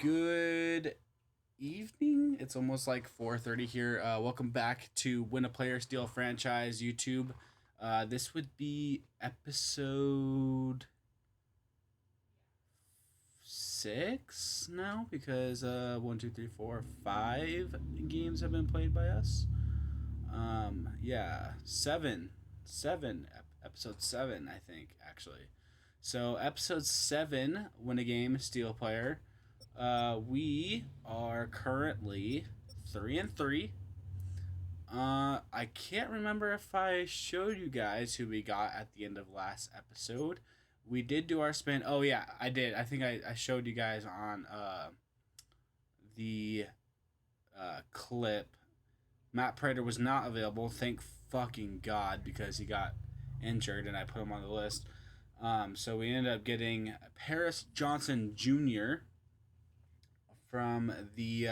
Good evening. It's almost like 4:30 here. Welcome back to Win a Player Steal a Franchise YouTube. This would be episode 6 now because one, two, three, four, 5 games have been played by us. Yeah, episode 7, I think actually. So episode 7, Win a Game, Steal a Player. We are currently 3-3. I can't remember if I showed you guys who we got at the end of last episode. We did do our spin. Oh yeah, I did. I think I showed you guys on the clip. Matt Prater was not available. Thank fucking God, because he got injured and I put him on the list. So we ended up getting Paris Johnson Jr. from the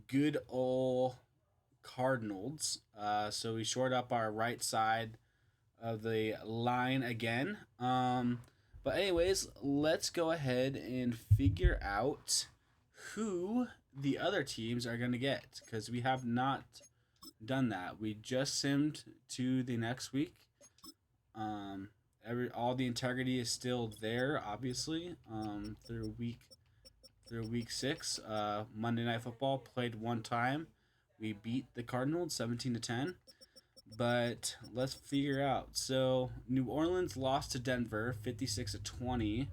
good old Cardinals. So we shored up our right side of the line again. But anyways, let's go ahead and figure out who the other teams are going to get, because we have not done that. We just simmed to the next week. All the integrity is still there, obviously. Through week 6, Monday Night Football played one time. We beat the Cardinals 17-10. But let's figure out. So New Orleans lost to Denver 56-20.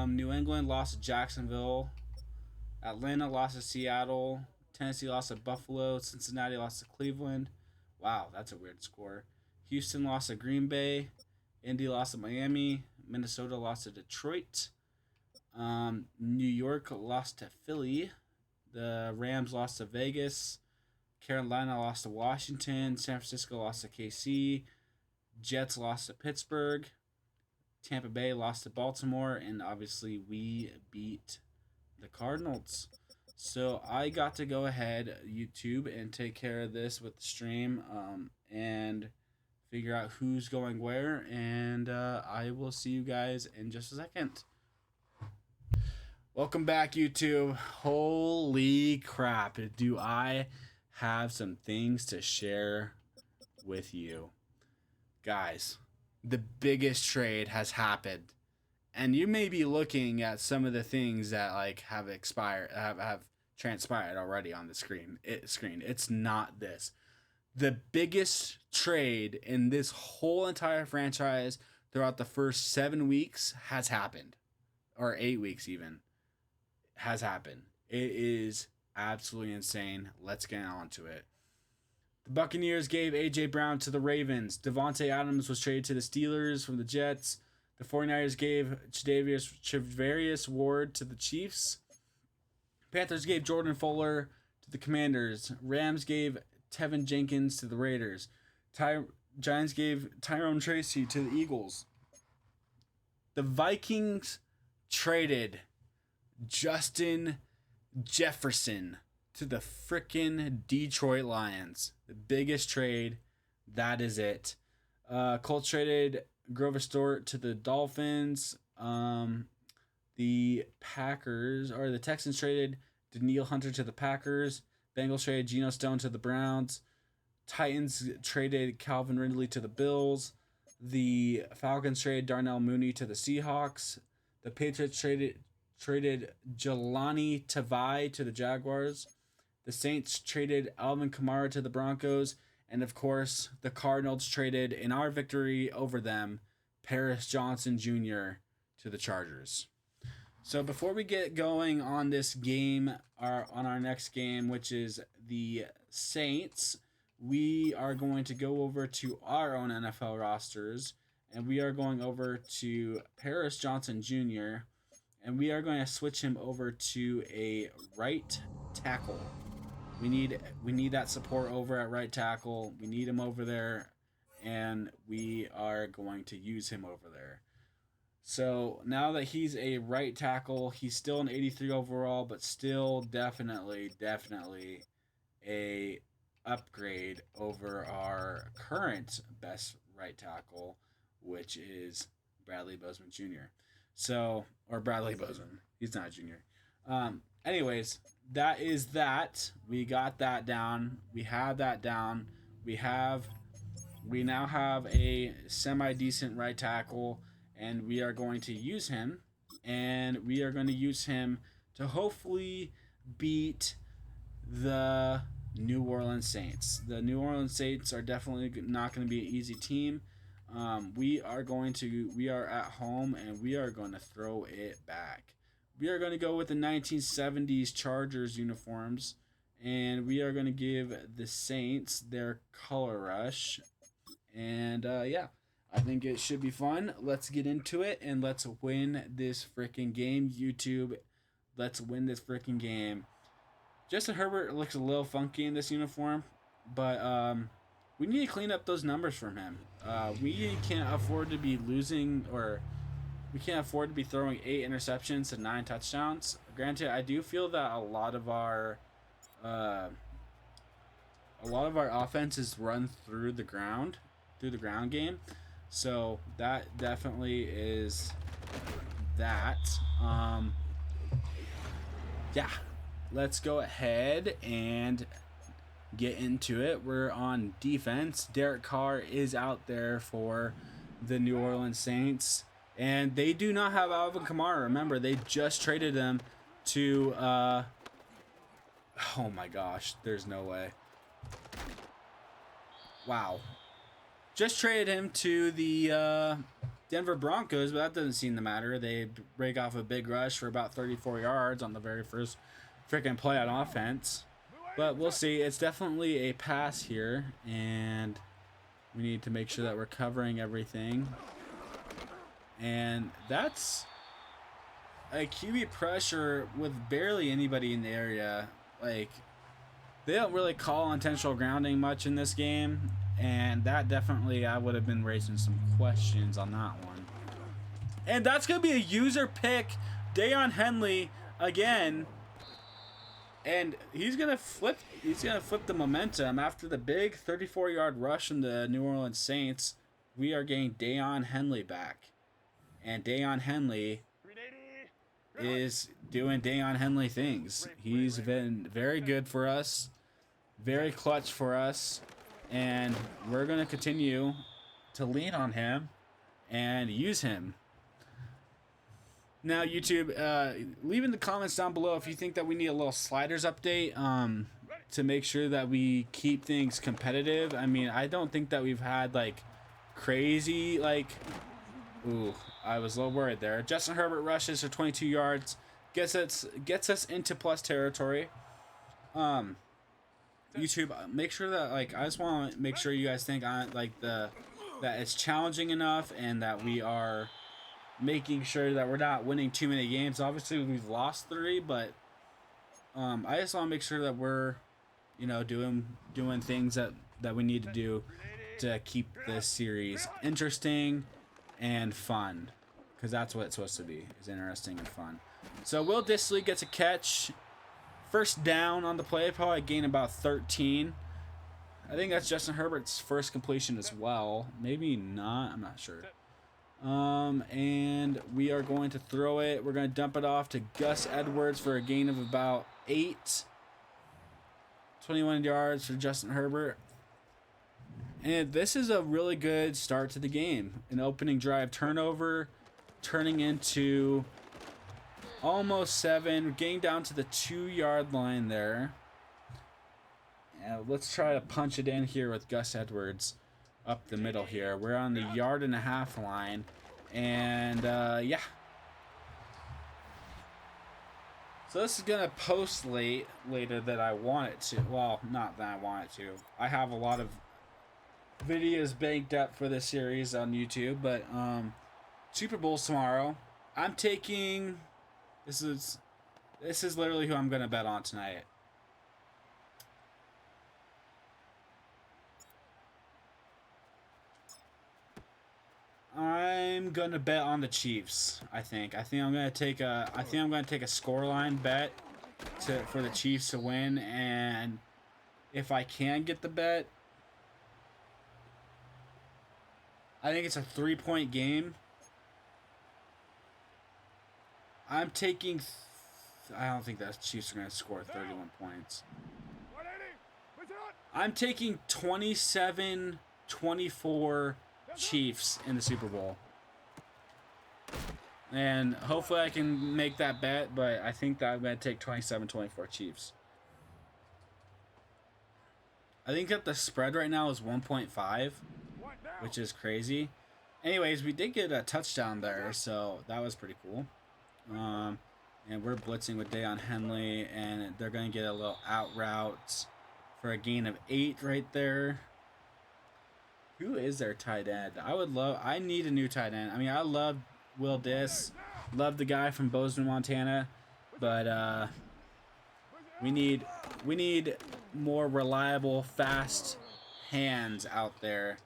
New England lost to Jacksonville. Atlanta lost to Seattle. Tennessee lost to Buffalo. Cincinnati lost to Cleveland. Wow, that's a weird score. Houston lost to Green Bay. Indy lost to Miami. Minnesota lost to Detroit. New York lost to Philly. The Rams lost to Vegas. Carolina lost to Washington. San Francisco lost to KC. Jets lost to Pittsburgh. Tampa Bay lost to Baltimore. And obviously we beat the Cardinals. So I got to go ahead, YouTube, and take care of this with the stream and figure out who's going where. And I will see you guys in just a second. Welcome back, YouTube. Holy crap. Do I have some things to share with you. Guys, the biggest trade has happened. And you may be looking at some of the things that have expired, have transpired already on the screen. It's not this. The biggest trade in this whole entire franchise throughout the first 7 weeks has happened. Or 8 weeks even. Has happened. It is absolutely insane. Let's get on to it. The Buccaneers gave A.J. Brown to the Ravens. Devontae Adams was traded to the Steelers from the Jets. The 49ers gave Charvarius Ward to the Chiefs. Panthers gave Jordan Fuller to the Commanders. Rams gave Tevin Jenkins to the Raiders. Giants gave Tyrone Tracy to the Eagles. The Vikings traded Justin Jefferson to the frickin' Detroit Lions. The biggest trade. That is it. Colts traded Grover Stewart to the Dolphins. The Texans traded Danielle Hunter to the Packers. Bengals traded Geno Stone to the Browns. Titans traded Calvin Ridley to the Bills. The Falcons traded Darnell Mooney to the Seahawks. The Patriots traded Jelani Tavai to the Jaguars. The Saints traded Alvin Kamara to the Broncos. And of course, the Cardinals traded, in our victory over them, Paris Johnson Jr. to the Chargers. So before we get going on this game, on our next game, which is the Saints, we are going to go over to our own NFL rosters, and we are going over to Paris Johnson Jr., and we are going to switch him over to a right tackle. We need that support over at right tackle. We need him over there, and we are going to use him over there. So now that he's a right tackle, he's still an 83 overall, but still definitely a upgrade over our current best right tackle, which is Bradley Bozeman Jr. So, or Bradley Bozeman. He's not a junior. Anyways, that is that. We got that down. We have that down. We have we now have a semi decent right tackle, and we are going to use him. And we are going to use him to hopefully beat the New Orleans Saints. The New Orleans Saints are definitely not going to be an easy team. We are at home and we are going to throw it back. We are going to go with the 1970s Chargers uniforms, and we are going to give the Saints their color rush. And yeah, I think it should be fun. Let's get into it and let's win this freaking game, YouTube. Let's win this freaking game. Justin Herbert looks a little funky in this uniform, but we need to clean up those numbers from him. We can't afford to be losing, or we can't afford to be throwing 8 interceptions to 9 touchdowns. Granted, I do feel that a lot of our offense is run through the ground game, so that definitely is that. Yeah. Let's go ahead and get into it. We're on defense. Derek Carr is out there for the New Orleans Saints, and they do not have Alvin Kamara. Remember, they just traded him to oh my gosh, there's no way. Wow. Just traded him to the Denver Broncos, but that doesn't seem to matter. They break off a big rush for about 34 yards on the very first freaking play on offense. But we'll see. It's definitely a pass here, and we need to make sure that we're covering everything. And that's a QB pressure with barely anybody in the area. Like, they don't really call intentional grounding much in this game, and that definitely, I would have been raising some questions on that one. And that's going to be a user pick, Deion Henley again. And he's gonna flip the momentum after the big 34-yard rush from the New Orleans Saints. We are getting Deion Henley back, and Deion Henley is doing Deion Henley things. He's been very good for us, very clutch for us, and we're gonna continue to lean on him and use him. Now, YouTube, leave in the comments down below if you think that we need a little sliders update to make sure that we keep things competitive. I mean, I don't think that we've had, like, crazy, like... Ooh, I was a little worried there. Justin Herbert rushes for 22 yards. Gets us into plus territory. YouTube, make sure that, like, I just want to make sure you guys think, that it's challenging enough and that we are... making sure that we're not winning too many games. Obviously, we've lost 3, but I just want to make sure that we're, doing things that we need to do to keep this series interesting and fun, because that's what it's supposed to be, is interesting and fun. So Will Dissly gets a catch, first down on the play, probably gain about 13. I think that's Justin Herbert's first completion as well. Maybe not. I'm not sure. And we are going to throw it. We're going to dump it off to Gus Edwards for a gain of about 8. 21 yards for Justin Herbert. And this is a really good start to the game. An opening drive turnover, turning into almost 7. Getting down to the 2-yard line there. And let's try to punch it in here with Gus Edwards. Up the middle here. We're on the 1.5-yard line. And, yeah. So this is going to post later than I want it to. Well, not that I want it to. I have a lot of videos banked up for this series on YouTube. But, Super Bowl's tomorrow. I'm taking... This is literally who I'm going to bet on tonight. I'm gonna bet on the Chiefs. I think I'm gonna take a scoreline bet for the Chiefs to win, and if I can get the bet, I think it's a 3-point game. I'm taking... I don't think that Chiefs are going to score 31 points. I'm taking 27-24 Chiefs in the Super Bowl. And hopefully I can make that bet, but I think that I'm going to take 27-24 Chiefs. I think that the spread right now is 1.5, which is crazy. Anyways, we did get a touchdown there, so that was pretty cool. And we're blitzing with Deion Henley, and they're going to get a little out route for a gain of 8 right there. Who is their tight end? I need a new tight end. I mean, I love Will Diss. Love the guy from Bozeman, Montana. But we need more reliable, fast hands out there.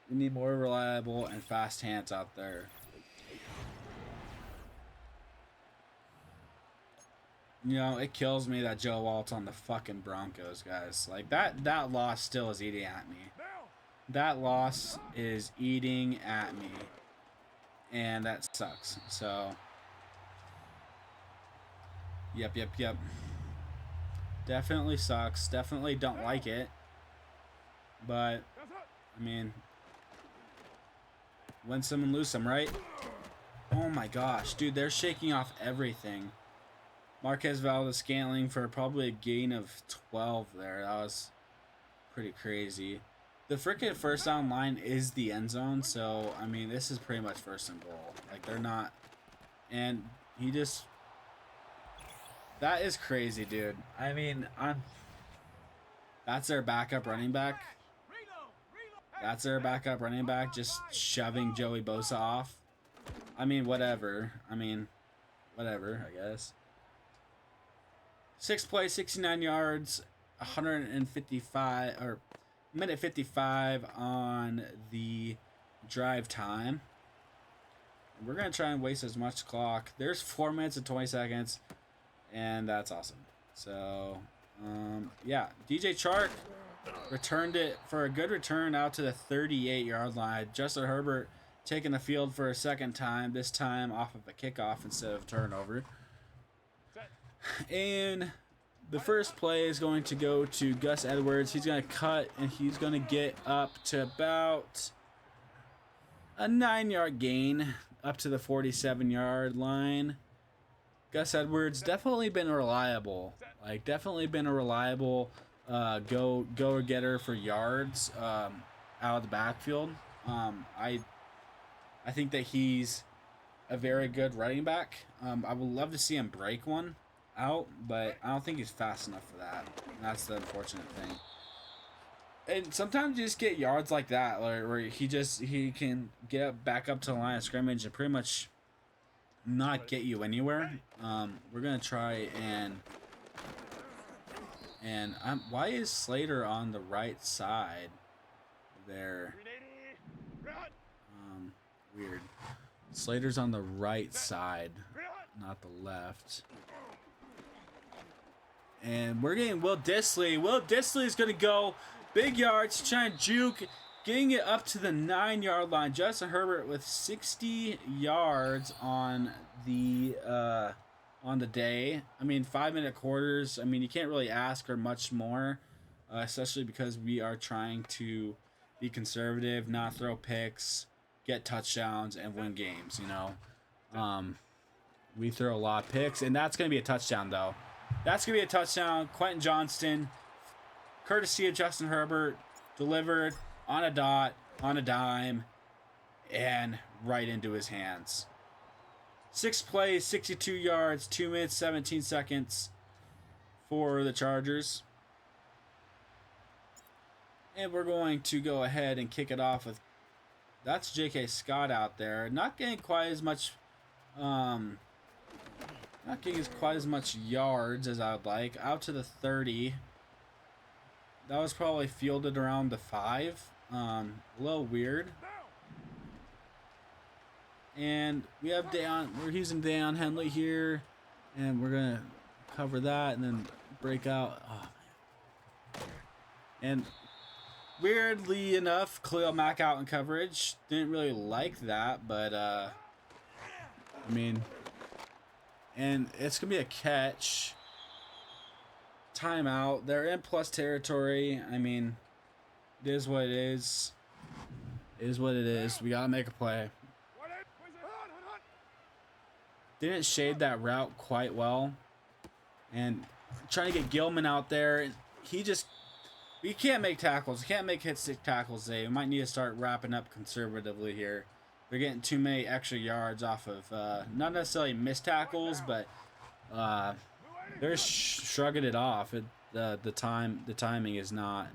We need more reliable and fast hands out there. You know, it kills me that Joe Walt's on the fucking Broncos, guys. Like, that loss still is eating at me. That loss is eating at me. And that sucks. So, yep. Definitely sucks. Definitely don't like it. But, I mean, win some and lose some, right? Oh my gosh, dude, they're shaking off everything. Marquez Valdes-Scantling for probably a gain of 12 there. That was pretty crazy. The freaking first down line is the end zone, so, I mean, this is pretty much first and goal. Like, they're not... And he just... That is crazy, dude. I mean, that's their backup running back. That's their backup running back, just shoving Joey Bosa off. I mean, whatever. Whatever, I guess. 6 plays, 69 yards, 155 or minute 55 on the drive time. We're gonna try and waste as much clock. There's 4 minutes and 20 seconds, and that's awesome. So, yeah, DJ Chark returned it for a good return out to the 38-yard line. Justin Herbert taking the field for a second time, this time off of a kickoff instead of a turnover. And the first play is going to go to Gus Edwards. He's going to cut, and he's going to get up to about a 9-yard gain, up to the 47-yard line. Gus Edwards definitely been reliable. Like, definitely been a reliable go-getter for yards out of the backfield. I think that he's a very good running back. I would love to see him break one out, but I don't think he's fast enough for that. And that's the unfortunate thing. And sometimes you just get yards like that, where he can get back up to the line of scrimmage and pretty much not get you anywhere. We're gonna try and why is Slater on the right side there? Weird. Slater's on the right side, not the left. And we're getting Will Dissly. Will Dissly is going to go big yards, trying to juke, getting it up to the 9-yard line. Justin Herbert with 60 yards on the day. I mean, 5-minute quarters. I mean, you can't really ask for much more, especially because we are trying to be conservative, not throw picks, get touchdowns, and win games, you know. We throw a lot of picks, and that's going to be a touchdown, though. That's going to be a touchdown. Quentin Johnston, courtesy of Justin Herbert, delivered on a dot, on a dime, and right into his hands. 6 plays, 62 yards, 2 minutes, 17 seconds for the Chargers. And we're going to go ahead and kick it off with... That's J.K. Scott out there. Not getting quite as much... Not getting quite as much yards as I would like. Out to the 30. That was probably fielded around the 5. A little weird. And we have we're using Deion Henley here. And we're going to cover that and then break out. Oh, man. And Weirdly enough, Khalil Mack out in coverage. Didn't really like that, but I mean, and it's gonna be a catch. Timeout. They're in plus territory. I mean, it is what it is. It is what it is. We gotta make a play. Didn't shade that route quite well, and trying to get Gilman out there. He just, we can't make tackles. We can't make hit stick tackles today. We might need to start wrapping up conservatively here. They're getting too many extra yards off of not necessarily missed tackles, but they're shrugging it off. The timing is not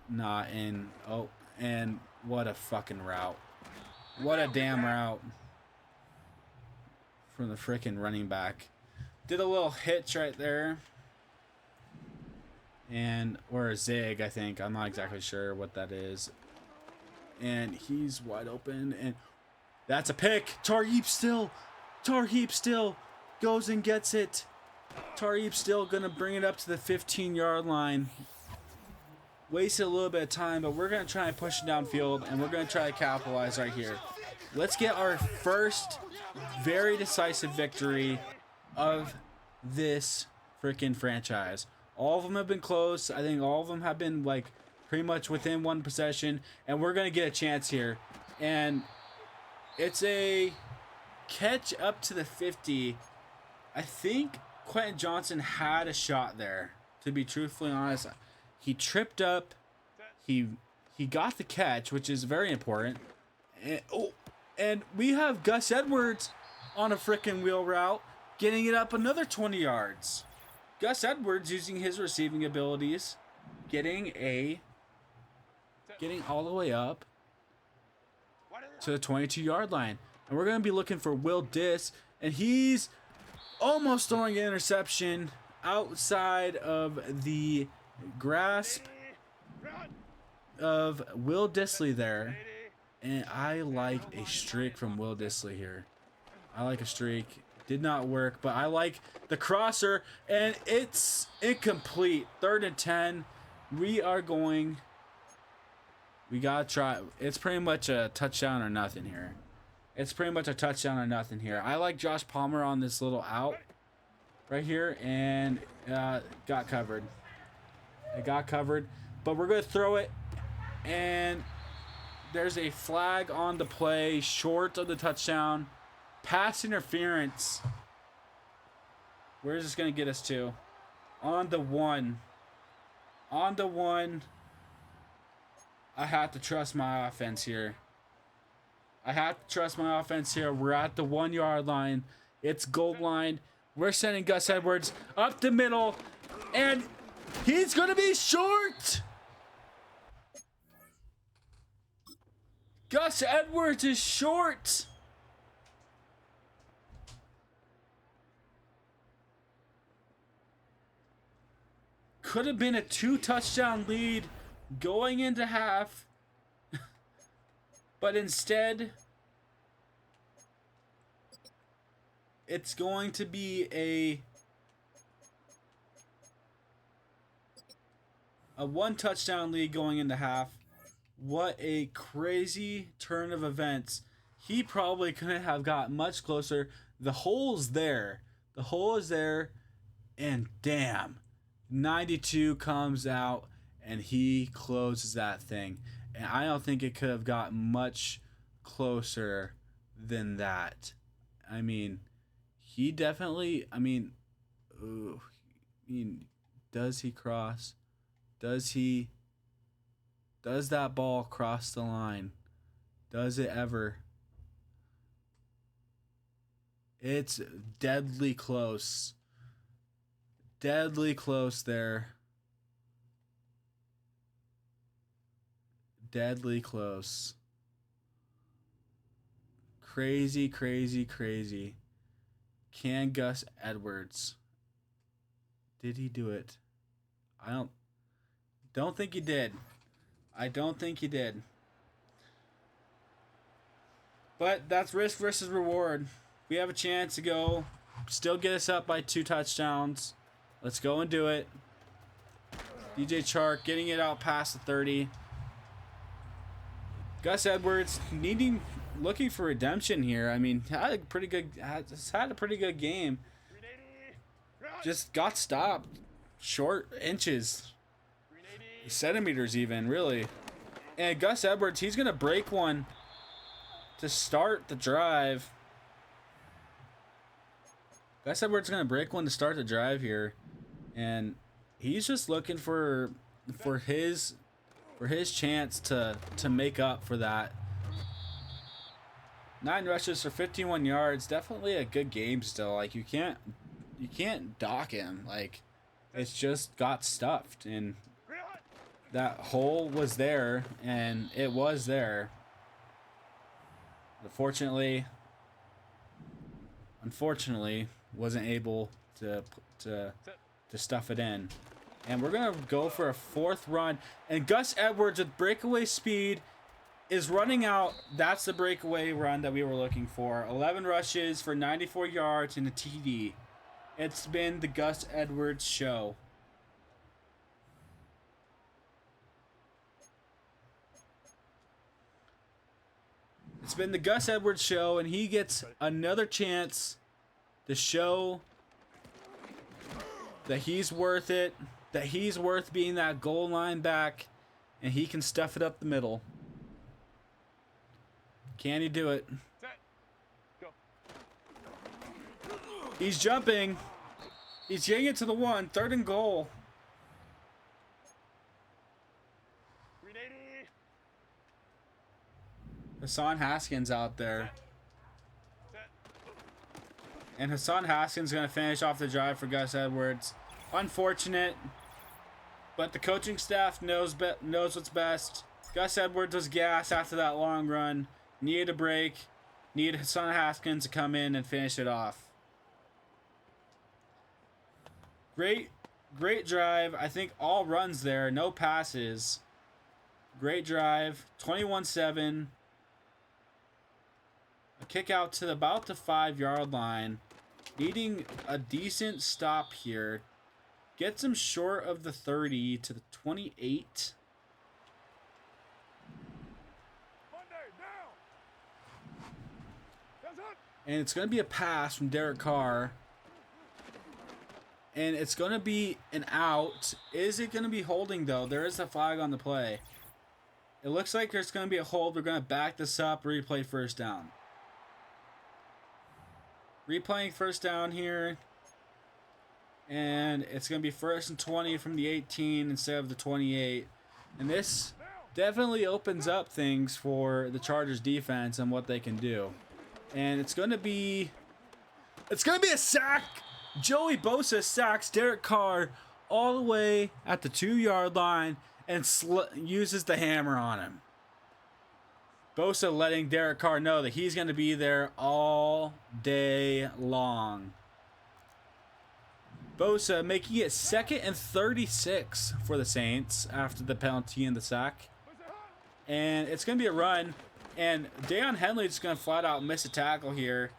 in. Oh, and what a fucking route! What a damn route from the freaking running back. Did a little hitch right there, and or a zig, I think. I'm not exactly sure what that is. And he's wide open, and that's a pick. Tarheeb still goes and gets it. Tarheeb still gonna bring it up to the 15-yard line. Wasted a little bit of time, but we're gonna try and push it downfield, and we're gonna try to capitalize right here. Let's get our first very decisive victory of this freaking franchise. All of them have been close. I think all of them have been like pretty much within one possession, and we're gonna get a chance here. And it's a catch up to the 50. I think Quentin Johnson had a shot there, to be truthfully honest. He tripped up. He got the catch, which is very important. And we have Gus Edwards on a freaking wheel route, getting it up another 20 yards. Gus Edwards using his receiving abilities, getting all the way up to the 22-yard line. And we're going to be looking for Will Diss, and he's almost throwing an interception outside of the grasp of Will Disley there. And I like a streak from Will Disley here. I like a streak. Did not work, but I like the crosser, and it's incomplete. 3rd and 10. We gotta try. It's pretty much a touchdown or nothing here. I like Josh Palmer on this little out right here, and got covered. It got covered, but we're gonna throw it, and there's a flag on the play, short of the touchdown. Pass interference. Where is this going to get us to? On the 1. I have to trust my offense here. We're at the 1-yard line. It's goal line. We're sending Gus Edwards up the middle, and he's going to be short. Gus Edwards is short. Could have been a 2-touchdown lead going into half, but instead it's going to be a 1-touchdown lead going into half. What a crazy turn of events. He probably couldn't have got much closer. The hole's there. And damn, 92 comes out and he closes that thing. And I don't think it could have got much closer than that. I mean, he definitely, does he cross? Does that ball cross the line? Does it ever? It's deadly close. Deadly close there. Deadly close. Crazy, crazy, crazy. Can Gus Edwards? Did he do it? I don't think he did. I don't think he did. But that's risk versus reward. We have a chance to go still get us up by 2 touchdowns. Let's go and do it. DJ Chark getting it out past the 30. Gus Edwards looking for redemption here. I mean, had a pretty good game. Just got stopped short inches, centimeters even, really. And Gus Edwards, he's gonna break one to start the drive. Gus Edwards gonna break one to start the drive here, and he's just looking for his chance to make up for that. 9 rushes for 51 yards. Definitely a good game still. Like you can't dock him. Like it's just got stuffed, and that hole was there, and it was there. Unfortunately, wasn't able to stuff it in. And we're gonna go for a 4th run. And Gus Edwards with breakaway speed is running out. That's the breakaway run that we were looking for. 11 rushes for 94 yards and a TD. It's been the Gus Edwards show. It's been the Gus Edwards show, and he gets another chance to show that he's worth it, that he's worth being that goal line back, and he can stuff it up the middle. Can he do it? He's jumping. He's getting it to the 1. 3rd and goal. Hassan Haskins out there. And Hassan Haskins is going to finish off the drive for Gus Edwards. Unfortunate, but the coaching staff knows what's best. Gus Edwards was gassed after that long run. Needed a break. Needed Hassan Haskins to come in and finish it off. Great drive. I think all runs there. No passes. Great drive. 21-7. A kick out to about the 5-yard line. Needing a decent stop here. Gets him short of the 30 to the 28. And it's going to be a pass from Derek Carr. And it's going to be an out. Is it going to be holding, though? There is a flag on the play. It looks like there's going to be a hold. We're going to back this up. Replay 1st down. Replaying 1st down here. And it's going to be 1st and 20 from the 18 instead of the 28. And this definitely opens up things for the Chargers defense and what they can do. And it's going to be a sack. Joey Bosa sacks Derek Carr all the way at the 2-yard line and uses the hammer on him. Bosa letting Derek Carr know that he's going to be there all day long. Bosa making it 2nd and 36 for the Saints after the penalty and the sack. And it's going to be a run. And Deion Henley is going to flat out miss a tackle here,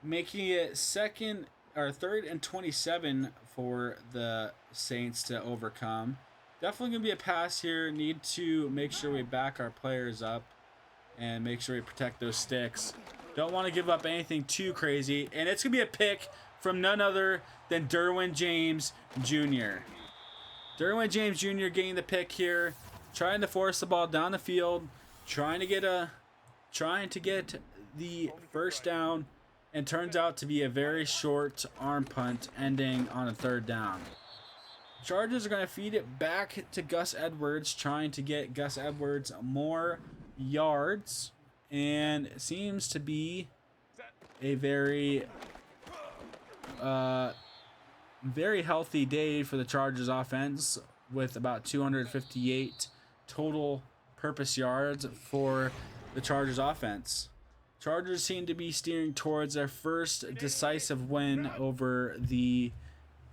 making it 3rd and 27 for the Saints to overcome. Definitely going to be a pass here. Need to make sure we back our players up and make sure we protect those sticks. Don't want to give up anything too crazy. And it's going to be a pick from none other than Derwin James Jr. Derwin James Jr. getting the pick here, trying to force the ball down the field, trying to get the 1st down, and turns out to be a very short arm punt ending on a 3rd down. Chargers are going to feed it back to Gus Edwards, trying to get Gus Edwards more yards, and it seems to be a very healthy day for the Chargers offense, with about 258 total purpose yards for the Chargers offense. Chargers seem to be steering towards their first decisive win over the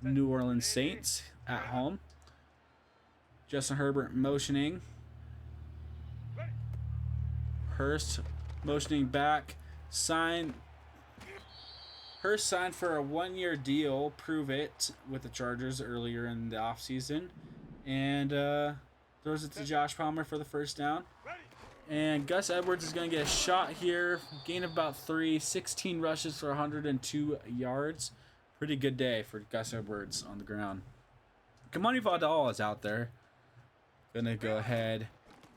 New Orleans Saints at home. Justin Herbert motioning. Hurst motioning back. Hurst signed for a 1-year deal, prove it, with the Chargers earlier in the offseason. And throws it to Josh Palmer for the 1st down. And Gus Edwards is going to get a shot here. Gain of about 3. 16 rushes for 102 yards. Pretty good day for Gus Edwards on the ground. Kamani Vidal is out there. Gonna go ahead,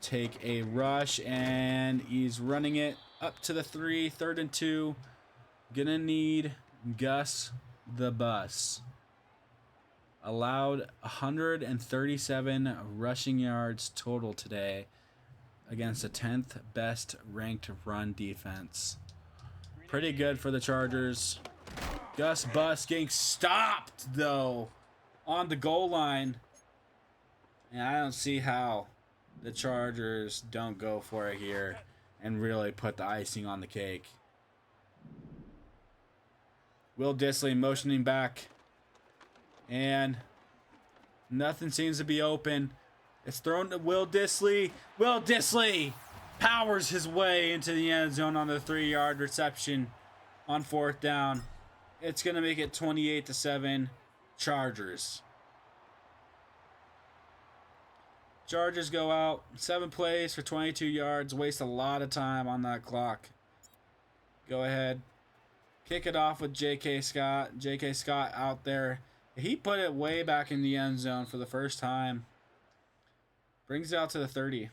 take a rush, and he's running it up to the 3. 3rd and 2. Gonna need Gus the Bus. Allowed 137 rushing yards total today against the 10th best ranked run defense. Pretty good for the Chargers. Gus Bus getting stopped, though, on the goal line. And I don't see how the Chargers don't go for it here and really put the icing on the cake. Will Dissly motioning back. And nothing seems to be open. It's thrown to Will Dissly. Will Dissly powers his way into the end zone on the 3-yard reception on 4th down. It's going to make it 28-7 Chargers. Chargers go out. 7 plays for 22 yards. Waste a lot of time on that clock. Go ahead. Kick it off with J.K. Scott. J.K. Scott out there. He put it way back in the end zone for the first time. Brings it out to the 30.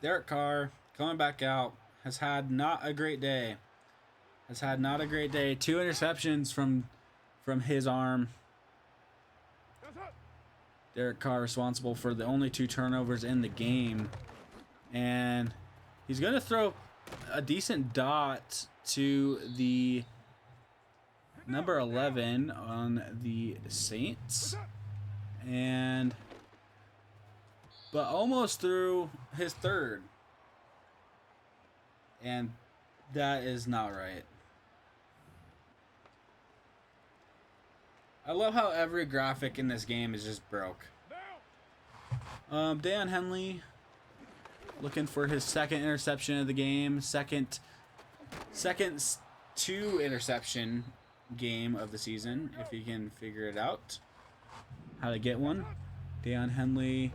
Derek Carr coming back out. Has had not a great day. 2 interceptions from his arm. Derek Carr responsible for the only 2 turnovers in the game. And he's going to throw a decent dot to the number 11 on the Saints. But almost through his 3rd. And that is not right. I love how every graphic in this game is just broke. Deion Henley looking for his 2nd interception of the game. Second 2 interception game of the season, if he can figure it out. How to get one. Deion Henley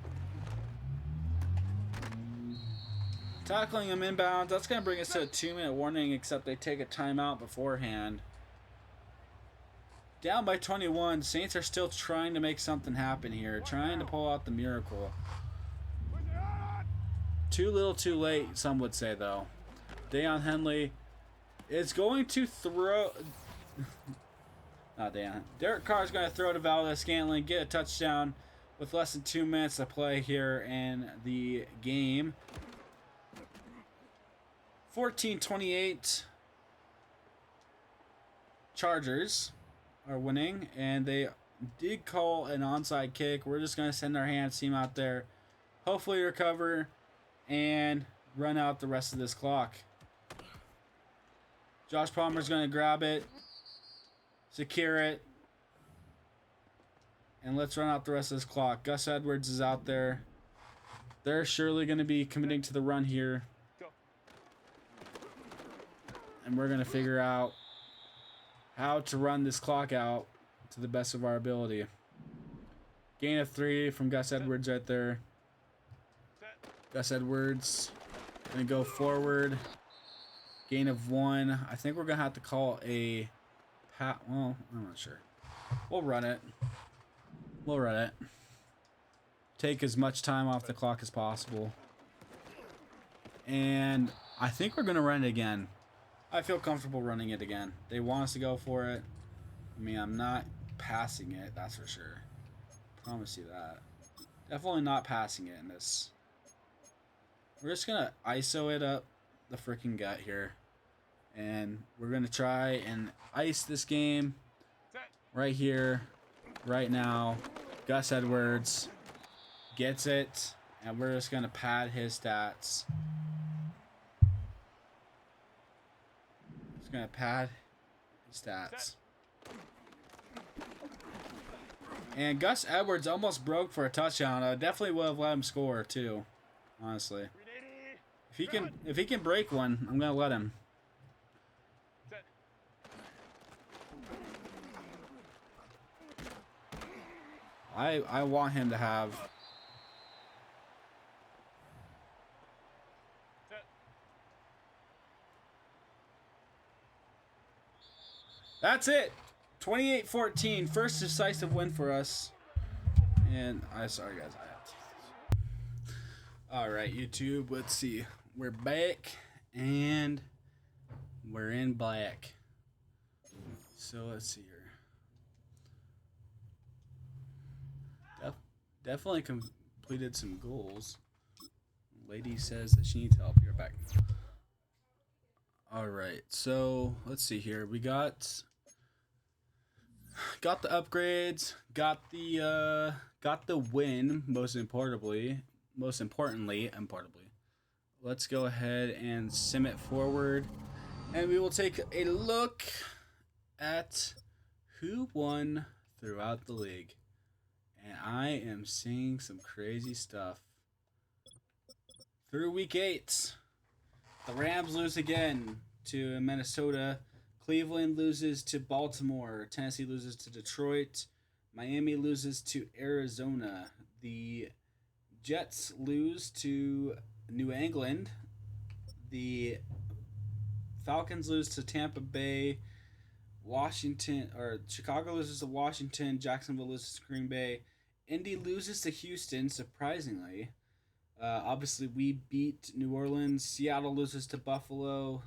tackling him inbounds. That's going to bring us to a 2-minute warning, except they take a timeout beforehand. Down by 21. Saints are still trying to make something happen here. Trying to pull out the miracle. Too little too late, some would say, though. Deion Henley is going to throw... Not Deion. Derek Carr is going to throw to Valdez-Scantling. Get a touchdown with less than 2 minutes to play here in the game. 14-28. Chargers are winning, and they did call an onside kick. We're just going to send our hands team out there, hopefully recover, and run out the rest of this clock. Josh Palmer's going to grab it, secure it, and let's run out the rest of this clock. Gus Edwards is out there. They're surely going to be committing to the run here. And we're going to figure out how to run this clock out to the best of our ability. Gain of 3 from Gus Edwards right there. Gus Edwards going to go forward. Gain of 1. I think we're going to have to call a pat. Well, I'm not sure. We'll run it. Take as much time off the clock as possible. And I think we're going to run it again. I feel comfortable running it again. They want us to go for it. I mean, I'm not passing it, that's for sure. Promise you that. Definitely not passing it in this. We're just going to ISO it up the freaking gut here. And we're going to try and ice this game right here, right now. Gus Edwards gets it, and we're just going to pad his stats. Just going to pad his stats. And Gus Edwards almost broke for a touchdown. I definitely would have let him score too, honestly. If he can break one, I'm going to let him. I want him to have That's it. 28-14. First decisive win for us. And I sorry guys. All right, YouTube. Let's see. We're back and we're in black. So let's see here. Definitely completed some goals. Lady says that she needs help. You're back. All right. So let's see here. We got the upgrades. Got the win. Most importantly. Let's go ahead and sim it forward, and we will take a look at who won throughout the league. And I am seeing some crazy stuff. Through week 8, the Rams lose again to Minnesota. Cleveland loses to Baltimore. Tennessee loses to Detroit. Miami loses to Arizona. The Jets lose to New England. The Falcons lose to Tampa Bay. Chicago loses to Washington. Jacksonville loses to Green Bay. Indy loses to Houston, surprisingly. Obviously, we beat New Orleans. Seattle loses to Buffalo.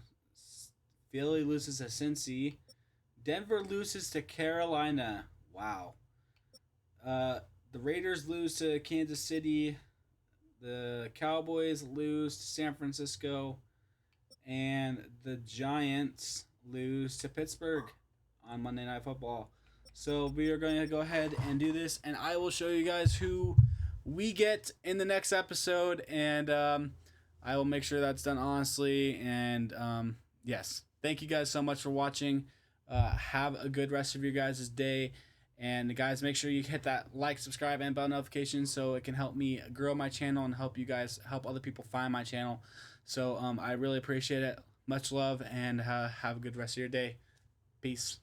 Philly loses to Cincy. Denver loses to Carolina. Wow. The Raiders lose to Kansas City. The Cowboys lose to San Francisco. And the Giants lose to Pittsburgh on Monday Night Football. So we are going to go ahead and do this, and I will show you guys who we get in the next episode, and I will make sure that's done honestly. And yes, thank you guys so much for watching. Have a good rest of your guys' day. And guys, make sure you hit that like, subscribe, and bell notification so it can help me grow my channel and help other people find my channel. So I really appreciate it. Much love, and have a good rest of your day. Peace.